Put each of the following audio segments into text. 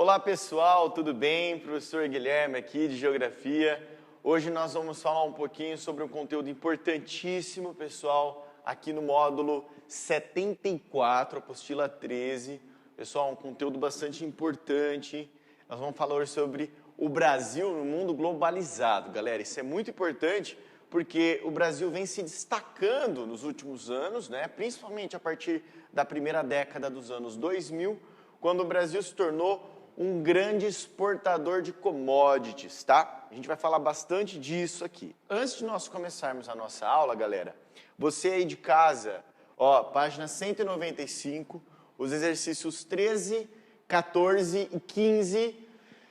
Olá pessoal, tudo bem? Professor Guilherme aqui de Geografia. Hoje nós vamos falar um pouquinho sobre um conteúdo importantíssimo, pessoal, aqui no módulo 74, apostila 13. Pessoal, um conteúdo bastante importante. Nós vamos falar hoje sobre o Brasil no mundo globalizado, galera. Isso é muito importante porque o Brasil vem se destacando nos últimos anos, né? Principalmente a partir da primeira década dos anos 2000, quando o Brasil se tornou um grande exportador de commodities, tá? A gente vai falar bastante disso aqui. Antes de nós começarmos a nossa aula, galera, você aí de casa, ó, página 195, os exercícios 13, 14 e 15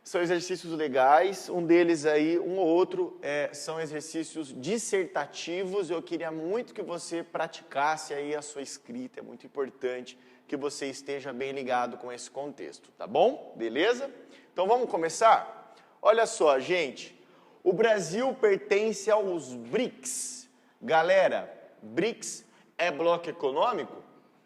são exercícios legais, um deles aí, um ou outro, são exercícios dissertativos. Eu queria muito que você praticasse aí a sua escrita, é muito importante que você esteja bem ligado com esse contexto, tá bom? Beleza? Então vamos começar? Olha só, gente, o Brasil pertence aos BRICS. Galera, BRICS é bloco econômico?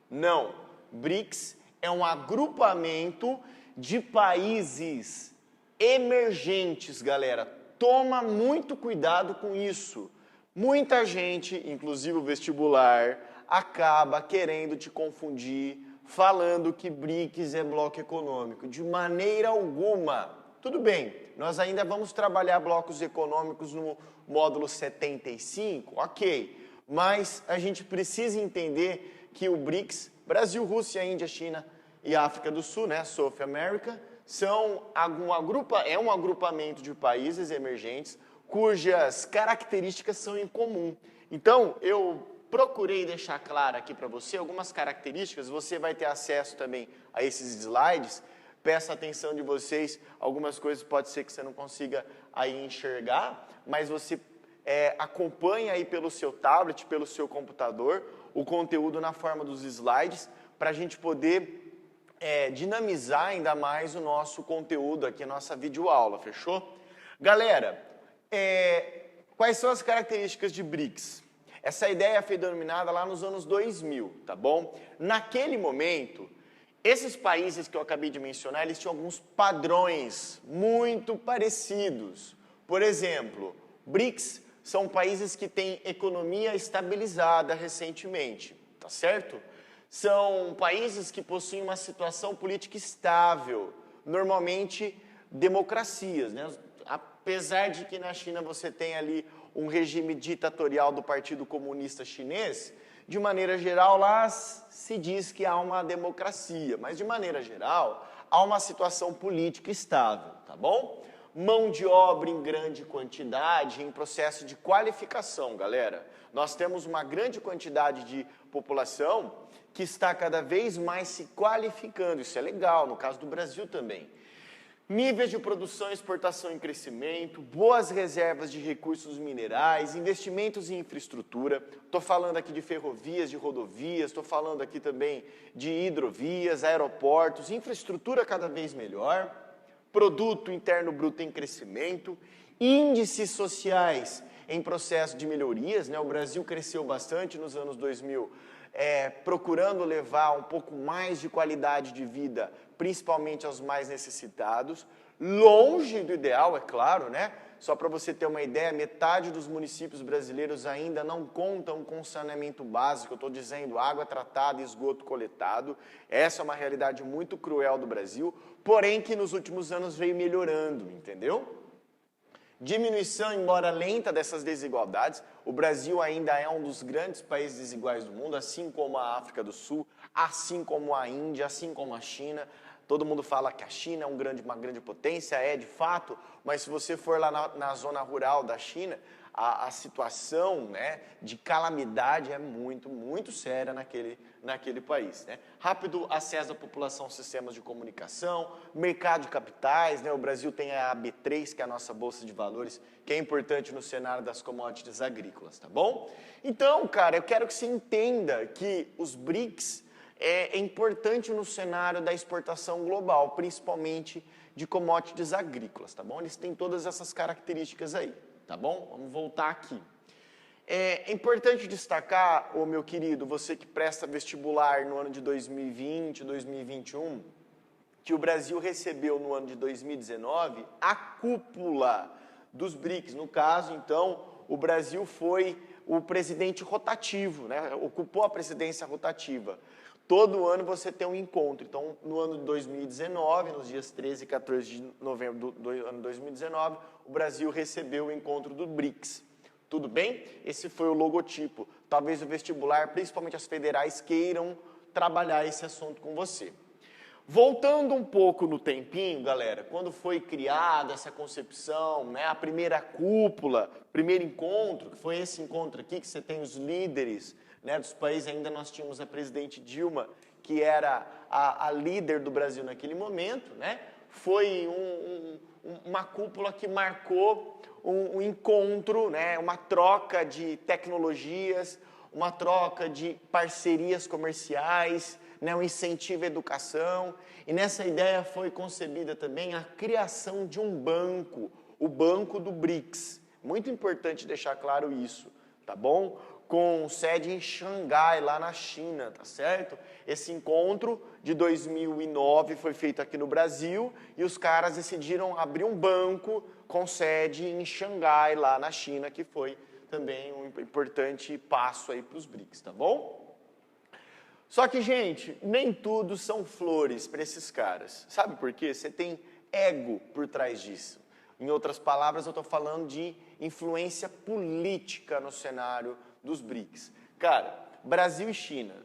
Não. BRICS é um agrupamento de países emergentes, galera. Toma muito cuidado com isso. Muita gente, inclusive o vestibular, acaba querendo te confundir, falando que BRICS é bloco econômico. De maneira alguma. Tudo bem, nós ainda vamos trabalhar blocos econômicos no módulo 75, ok. Mas a gente precisa entender que o BRICS, Brasil, Rússia, Índia, China e África do Sul, né, South America, é um agrupamento de países emergentes cujas características são em comum. Então, eu procurei deixar claro aqui para você algumas características, você vai ter acesso também a esses slides. Peço a atenção de vocês, algumas coisas pode ser que você não consiga aí enxergar, mas você acompanha aí pelo seu tablet, pelo seu computador, o conteúdo na forma dos slides, para a gente poder dinamizar ainda mais o nosso conteúdo aqui, a nossa videoaula, fechou? Galera, quais são as características de BRICS? Essa ideia foi denominada lá nos anos 2000, tá bom? Naquele momento, esses países que eu acabei de mencionar, eles tinham alguns padrões muito parecidos. Por exemplo, BRICS são países que têm economia estabilizada recentemente, tá certo? São países que possuem uma situação política estável, normalmente democracias, né? Apesar de que na China você tem ali um regime ditatorial do Partido Comunista Chinês, de maneira geral lá se diz que há uma democracia, mas de maneira geral há uma situação política estável, tá bom? Mão de obra em grande quantidade, em processo de qualificação, galera. Nós temos uma grande quantidade de população que está cada vez mais se qualificando, isso é legal, no caso do Brasil também. Níveis de produção e exportação em crescimento, boas reservas de recursos minerais, investimentos em infraestrutura. Estou falando aqui de ferrovias, de rodovias, estou falando aqui também de hidrovias, aeroportos, infraestrutura cada vez melhor, produto interno bruto em crescimento, índices sociais em processo de melhorias, né? O Brasil cresceu bastante nos anos 2000, procurando levar um pouco mais de qualidade de vida, principalmente aos mais necessitados, longe do ideal, é claro, né? Só para você ter uma ideia, metade dos municípios brasileiros ainda não contam com saneamento básico, eu estou dizendo água tratada e esgoto coletado. Essa é uma realidade muito cruel do Brasil, porém que nos últimos anos veio melhorando, entendeu? Diminuição, embora lenta, dessas desigualdades. O Brasil ainda é um dos grandes países desiguais do mundo, assim como a África do Sul, assim como a Índia, assim como a China. Todo mundo fala que a China é uma grande potência, de fato, mas se você for lá na zona rural da China, a situação, né, de calamidade é muito, muito séria naquele país, né? Rápido acesso da população aos sistemas de comunicação, mercado de capitais, né? O Brasil tem a B3, que é a nossa Bolsa de Valores, que é importante no cenário das commodities agrícolas, tá bom? Então, cara, eu quero que você entenda que os BRICS é importante no cenário da exportação global, principalmente de commodities agrícolas, tá bom? Eles têm todas essas características aí. Tá bom? Vamos voltar aqui. É importante destacar, meu querido, você que presta vestibular no ano de 2020, 2021, que o Brasil recebeu no ano de 2019 a cúpula dos BRICS. No caso, então, o Brasil foi o presidente rotativo, né? Ocupou a presidência rotativa. Todo ano você tem um encontro. Então, no ano de 2019, nos dias 13 e 14 de novembro do ano 2019, o Brasil recebeu o encontro do BRICS. Tudo bem? Esse foi o logotipo. Talvez o vestibular, principalmente as federais, queiram trabalhar esse assunto com você. Voltando um pouco no tempinho, galera, quando foi criada essa concepção, né, a primeira cúpula, primeiro encontro, que foi esse encontro aqui, que você tem os líderes, né, dos países, ainda nós tínhamos a presidente Dilma, que era a líder do Brasil naquele momento, né, foi uma cúpula que marcou um encontro, né, uma troca de tecnologias, uma troca de parcerias comerciais, né, um incentivo à educação, e nessa ideia foi concebida também a criação de um banco, o Banco do BRICS. Muito importante deixar claro isso, tá bom? Com sede em Xangai, lá na China, tá certo? Esse encontro de 2009 foi feito aqui no Brasil e os caras decidiram abrir um banco com sede em Xangai, lá na China, que foi também um importante passo aí para os BRICS, tá bom? Só que, gente, nem tudo são flores para esses caras. Sabe por quê? Você tem ego por trás disso. Em outras palavras, eu estou falando de influência política no cenário dos BRICS. Cara, Brasil e China.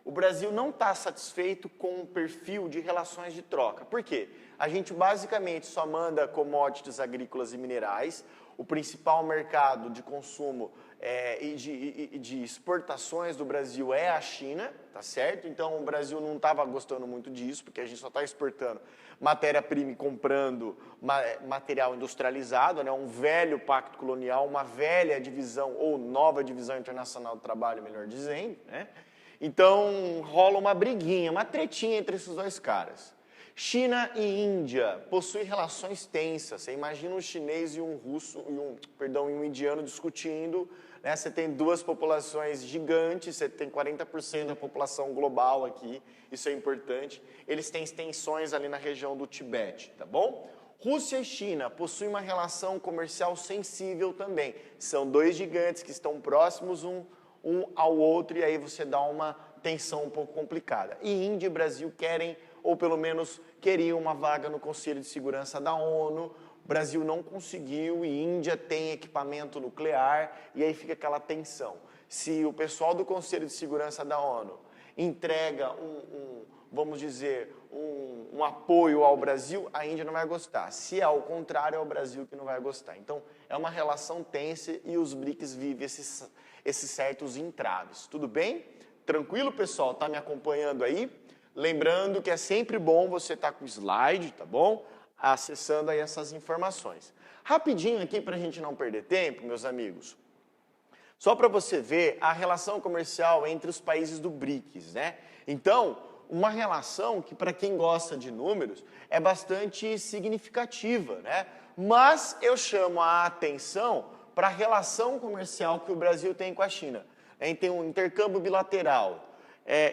O Brasil não está satisfeito com o perfil de relações de troca. Por quê? A gente basicamente só manda commodities agrícolas e minerais. O principal mercado de consumo e de exportações do Brasil é a China, tá certo? Então o Brasil não estava gostando muito disso, porque a gente só está exportando matéria-prima e comprando material industrializado, né? Um velho pacto colonial, uma velha divisão ou nova divisão internacional do trabalho, melhor dizendo, né? Então rola uma briguinha, uma tretinha entre esses dois caras. China e Índia possuem relações tensas. Você imagina um chinês e um russo, e um indiano discutindo, né? Você tem duas populações gigantes, você tem 40% da população global aqui, isso é importante. Eles têm tensões ali na região do Tibete, tá bom? Rússia e China possuem uma relação comercial sensível também. São dois gigantes que estão próximos um ao outro, e aí você dá uma tensão um pouco complicada. E Índia e Brasil querem, ou pelo menos queriam, uma vaga no Conselho de Segurança da ONU. O Brasil não conseguiu e Índia tem equipamento nuclear, e aí fica aquela tensão. Se o pessoal do Conselho de Segurança da ONU entrega vamos dizer, um apoio ao Brasil, a Índia não vai gostar. Se é ao contrário, é o Brasil que não vai gostar. Então, é uma relação tensa e os BRICS vivem esses certos entraves. Tudo bem? Tranquilo, pessoal? Tá me acompanhando aí? Lembrando que é sempre bom você estar com o slide, tá bom? Acessando aí essas informações. Rapidinho aqui, para a gente não perder tempo, meus amigos. Só para você ver a relação comercial entre os países do BRICS, né? Então, uma relação que, para quem gosta de números, é bastante significativa, né? Mas eu chamo a atenção para a relação comercial que o Brasil tem com a China. Tem um intercâmbio bilateral,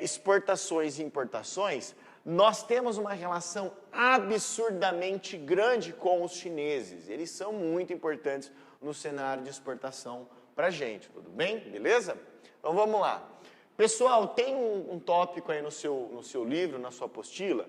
exportações e importações. Nós temos uma relação absurdamente grande com os chineses. Eles são muito importantes no cenário de exportação para a gente, tudo bem? Beleza? Então vamos lá. Pessoal, tem um tópico aí no seu livro, na sua apostila,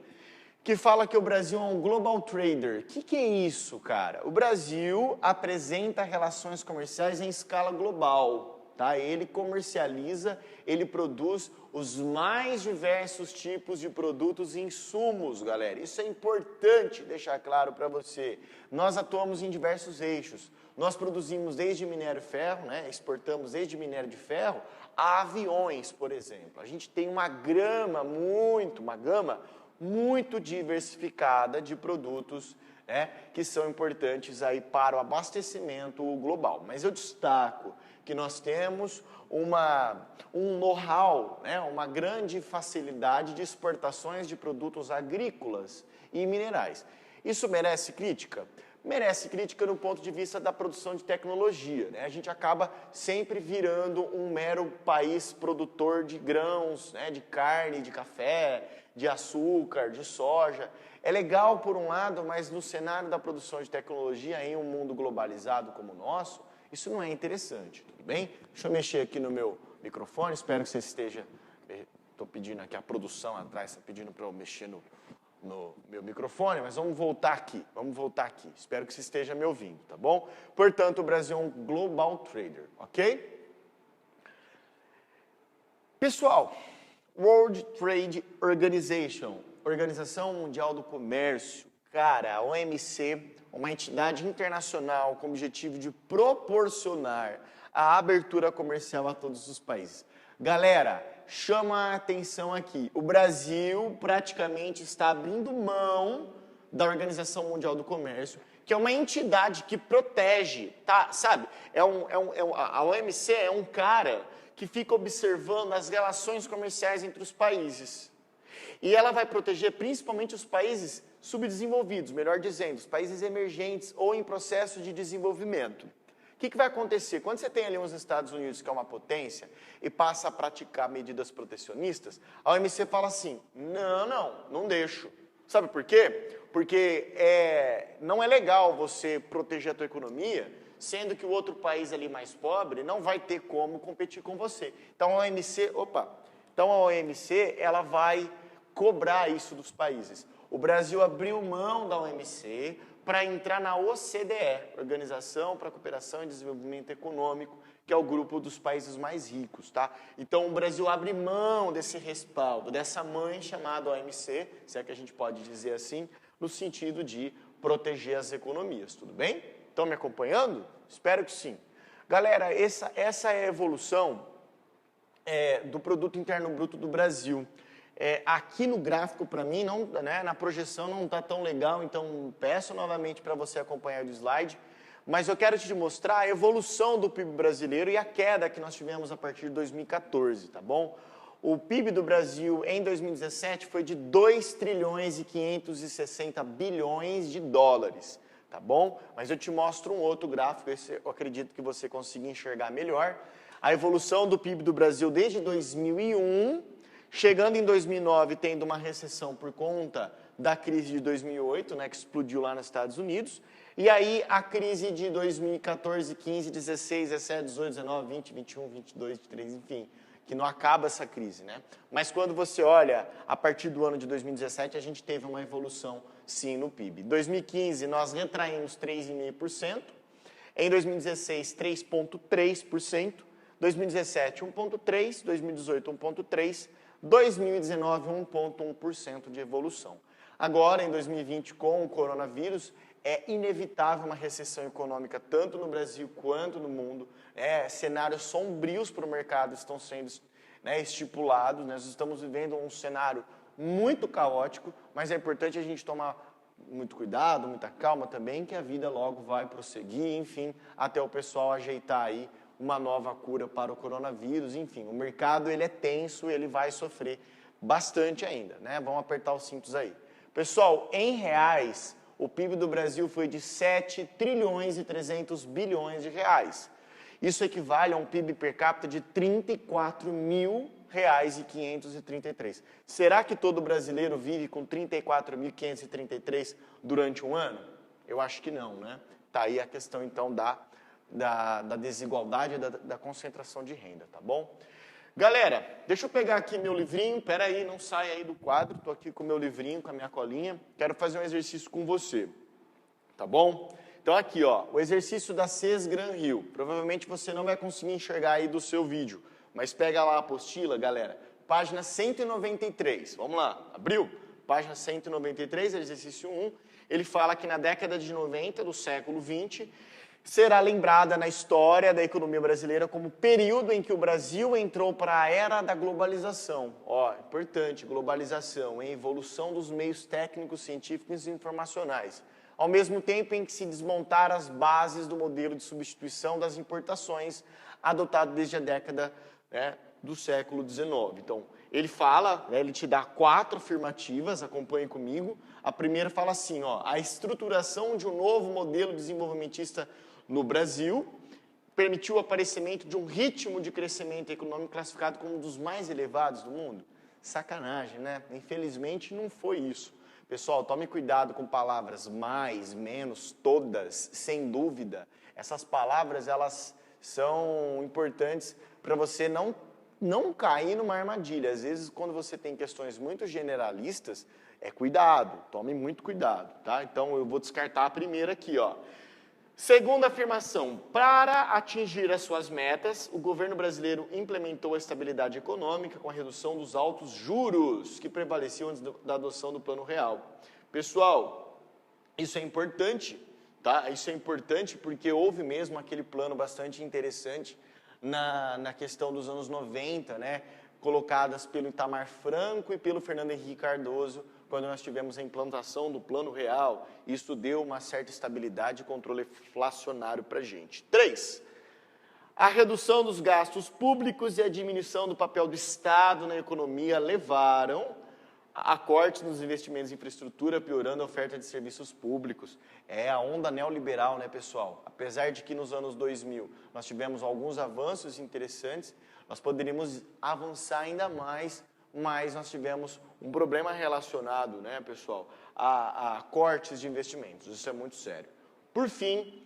que fala que o Brasil é um global trader. O que é isso, cara? O Brasil apresenta relações comerciais em escala global. Tá? Ele comercializa, ele produz os mais diversos tipos de produtos e insumos, galera. Isso é importante deixar claro para você. Nós atuamos em diversos eixos. Nós produzimos desde minério de ferro, né? Exportamos desde minério de ferro a aviões, por exemplo. A gente tem uma gama muito diversificada de produtos, né, que são importantes aí para o abastecimento global. Mas eu destaco que nós temos um know-how, né, uma grande facilidade de exportações de produtos agrícolas e minerais. Isso merece crítica? Merece crítica no ponto de vista da produção de tecnologia, né? A gente acaba sempre virando um mero país produtor de grãos, né, de carne, de café, de açúcar, de soja. É legal por um lado, mas no cenário da produção de tecnologia em um mundo globalizado como o nosso, isso não é interessante, tudo bem? Deixa eu mexer aqui no meu microfone, espero que você esteja... Estou pedindo aqui, a produção atrás está pedindo para eu mexer no meu microfone, mas vamos voltar aqui, Espero que você esteja me ouvindo, tá bom? Portanto, o Brasil é um global trader, ok? Pessoal, World Trade Organization, Organização Mundial do Comércio, cara, a OMC, uma entidade internacional com o objetivo de proporcionar a abertura comercial a todos os países. Galera, chama a atenção aqui, o Brasil praticamente está abrindo mão da Organização Mundial do Comércio, que é uma entidade que protege, tá? Sabe? A OMC é um cara que fica observando as relações comerciais entre os países. E ela vai proteger principalmente os países subdesenvolvidos, melhor dizendo, os países emergentes ou em processo de desenvolvimento. O que vai acontecer? Quando você tem ali os Estados Unidos, que é uma potência, e passa a praticar medidas protecionistas, a OMC fala assim, não deixo. Sabe por quê? Porque não é legal você proteger a tua economia, sendo que o outro país ali mais pobre não vai ter como competir com você. Então a OMC, ela vai cobrar isso dos países. O Brasil abriu mão da OMC para entrar na OCDE, Organização para a Cooperação e Desenvolvimento Econômico, que é o grupo dos países mais ricos, tá? Então o Brasil abre mão desse respaldo, dessa mãe chamada OMC, se é que a gente pode dizer assim, no sentido de proteger as economias, tudo bem? Estão me acompanhando? Espero que sim. Galera, essa é a evolução do Produto Interno Bruto do Brasil. Aqui no gráfico, para mim, na projeção não está tão legal, então peço novamente para você acompanhar o slide, mas eu quero te mostrar a evolução do PIB brasileiro e a queda que nós tivemos a partir de 2014, tá bom? O PIB do Brasil em 2017 foi de 2 trilhões e 560 bilhões de dólares, tá bom? Mas eu te mostro um outro gráfico, esse eu acredito que você consiga enxergar melhor. A evolução do PIB do Brasil desde 2001, chegando em 2009, tendo uma recessão por conta da crise de 2008, né, que explodiu lá nos Estados Unidos. E aí a crise de 2014, 15, 16, 17, 18, 19, 20, 21, 22, 23, enfim, que não acaba essa crise, né? Mas quando você olha, a partir do ano de 2017, a gente teve uma evolução, sim, no PIB. Em 2015, nós retraímos 3,5%. Em 2016, 3,3%. 2017, 1,3%. 2018, 1,3%. 2019, 1,1% de evolução. Agora, em 2020, com o coronavírus, é inevitável uma recessão econômica, tanto no Brasil quanto no mundo. Cenários sombrios para o mercado estão sendo estipulados. Nós estamos vivendo um cenário muito caótico, mas é importante a gente tomar muito cuidado, muita calma também, que a vida logo vai prosseguir, enfim, até o pessoal ajeitar aí uma nova cura para o coronavírus, enfim, o mercado ele é tenso, ele vai sofrer bastante ainda, né? Vamos apertar os cintos aí. Pessoal, em reais, o PIB do Brasil foi de 7 trilhões e 300 bilhões de reais. Isso equivale a um PIB per capita de R$ 34.533. Será que todo brasileiro vive com 34.533 durante um ano? Eu acho que não, né? Tá aí a questão, então, da desigualdade, da concentração de renda, tá bom? Galera, deixa eu pegar aqui meu livrinho, peraí, não sai aí do quadro, tô aqui com o meu livrinho, com a minha colinha, quero fazer um exercício com você, tá bom? Então aqui, ó, o exercício da CES Gran Rio, provavelmente você não vai conseguir enxergar aí do seu vídeo, mas pega lá a apostila, galera, página 193, vamos lá, abriu? Página 193, exercício 1, ele fala que na década de 90 do século 20, será lembrada na história da economia brasileira como período em que o Brasil entrou para a era da globalização. Ó, importante, globalização, em evolução dos meios técnicos, científicos e informacionais. Ao mesmo tempo em que se desmontaram as bases do modelo de substituição das importações adotado desde a década do século XIX. Então, ele fala, ele te dá 4 afirmativas, acompanhe comigo. A primeira fala assim, ó, a estruturação de um novo modelo desenvolvimentista no Brasil permitiu o aparecimento de um ritmo de crescimento econômico classificado como um dos mais elevados do mundo. Sacanagem, né? Infelizmente não foi isso. Pessoal, tome cuidado com palavras mais, menos, todas, sem dúvida. Essas palavras, elas são importantes para você não cair numa armadilha. Às vezes, quando você tem questões muito generalistas, cuidado, tome muito cuidado, tá? Então, eu vou descartar a primeira aqui, ó. Segunda afirmação, para atingir as suas metas, o governo brasileiro implementou a estabilidade econômica com a redução dos altos juros que prevaleciam antes da adoção do Plano Real. Pessoal, isso é importante, tá? Isso é importante porque houve mesmo aquele plano bastante interessante na questão dos anos 90, né? Colocadas pelo Itamar Franco e pelo Fernando Henrique Cardoso, quando nós tivemos a implantação do Plano Real. Isso deu uma certa estabilidade e controle inflacionário para a gente. 3. A redução dos gastos públicos e a diminuição do papel do Estado na economia levaram a cortes nos investimentos em infraestrutura, piorando a oferta de serviços públicos. É a onda neoliberal, né, pessoal? Apesar de que nos anos 2000 nós tivemos alguns avanços interessantes, nós poderíamos avançar ainda mais, mas nós tivemos um problema relacionado, né, pessoal, a cortes de investimentos. Isso é muito sério. Por fim,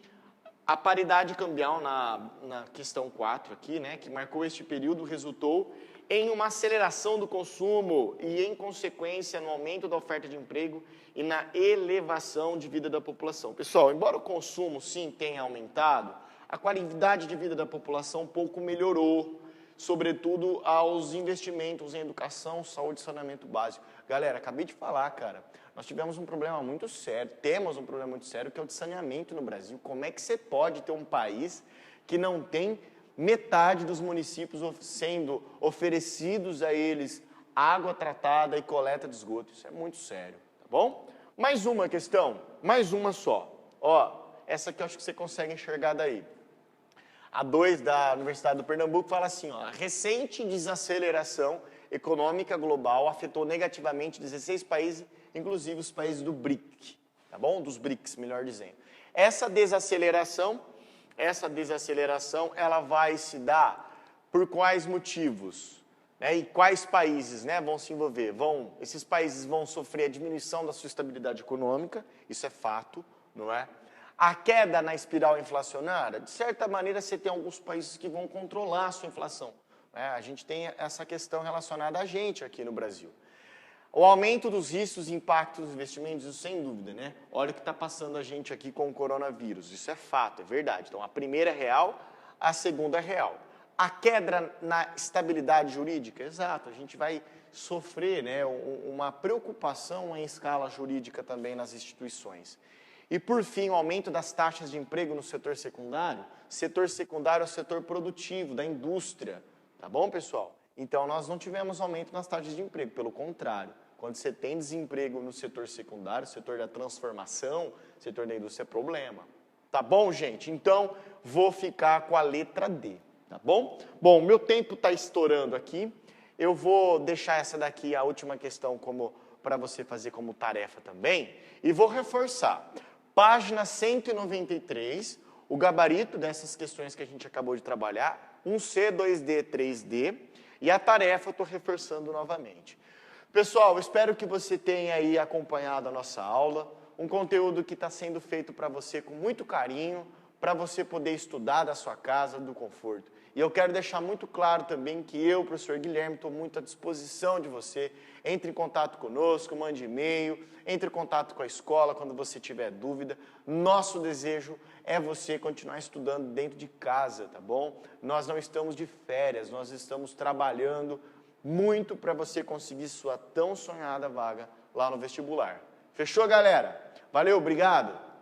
a paridade cambial na questão 4 aqui, né, que marcou este período, resultou em uma aceleração do consumo e, em consequência, no aumento da oferta de emprego e na elevação de vida da população. Pessoal, embora o consumo, sim, tenha aumentado, a qualidade de vida da população um pouco melhorou, sobretudo aos investimentos em educação, saúde e saneamento básico. Galera, acabei de falar, cara, nós tivemos um problema muito sério, temos um problema muito sério, que é o de saneamento no Brasil. Como é que você pode ter um país que não tem metade dos municípios sendo oferecidos a eles água tratada e coleta de esgoto? Isso é muito sério, tá bom? Mais uma questão, mais uma só. Ó, essa aqui eu acho que você consegue enxergar daí. A 2 da Universidade do Pernambuco fala assim, ó, a recente desaceleração econômica global afetou negativamente 16 países, inclusive os países do BRIC, tá bom? Dos BRICS, melhor dizendo. Essa desaceleração, ela vai se dar por quais motivos? Né? E quais países, né, vão se envolver? Esses países vão sofrer a diminuição da sua estabilidade econômica, isso é fato, não é? A queda na espiral inflacionária, de certa maneira, você tem alguns países que vão controlar a sua inflação. Né? A gente tem essa questão relacionada a gente aqui no Brasil. O aumento dos riscos e impactos dos investimentos, isso sem dúvida, né? Olha o que está passando a gente aqui com o coronavírus, isso é fato, é verdade. Então, a primeira é real, a segunda é real. A queda na estabilidade jurídica, exato, a gente vai sofrer, né, uma preocupação em escala jurídica também nas instituições. E, por fim, o aumento das taxas de emprego no setor secundário. Setor secundário é o setor produtivo, da indústria. Tá bom, pessoal? Então, nós não tivemos aumento nas taxas de emprego, pelo contrário. Quando você tem desemprego no setor secundário, setor da transformação, setor da indústria, é problema. Tá bom, gente? Então, vou ficar com a letra D, tá bom? Bom, meu tempo está estourando aqui. Eu vou deixar essa daqui, a última questão, para você fazer como tarefa também. E vou reforçar. Página 193, o gabarito dessas questões que a gente acabou de trabalhar, 1C, 2D, 3D, e a tarefa eu estou reforçando novamente. Pessoal, espero que você tenha aí acompanhado a nossa aula, um conteúdo que está sendo feito para você com muito carinho, para você poder estudar da sua casa, do conforto. E eu quero deixar muito claro também que eu, professor Guilherme, estou muito à disposição de você. Entre em contato conosco, mande e-mail, entre em contato com a escola quando você tiver dúvida. Nosso desejo é você continuar estudando dentro de casa, tá bom? Nós não estamos de férias, nós estamos trabalhando muito para você conseguir sua tão sonhada vaga lá no vestibular. Fechou, galera? Valeu, obrigado!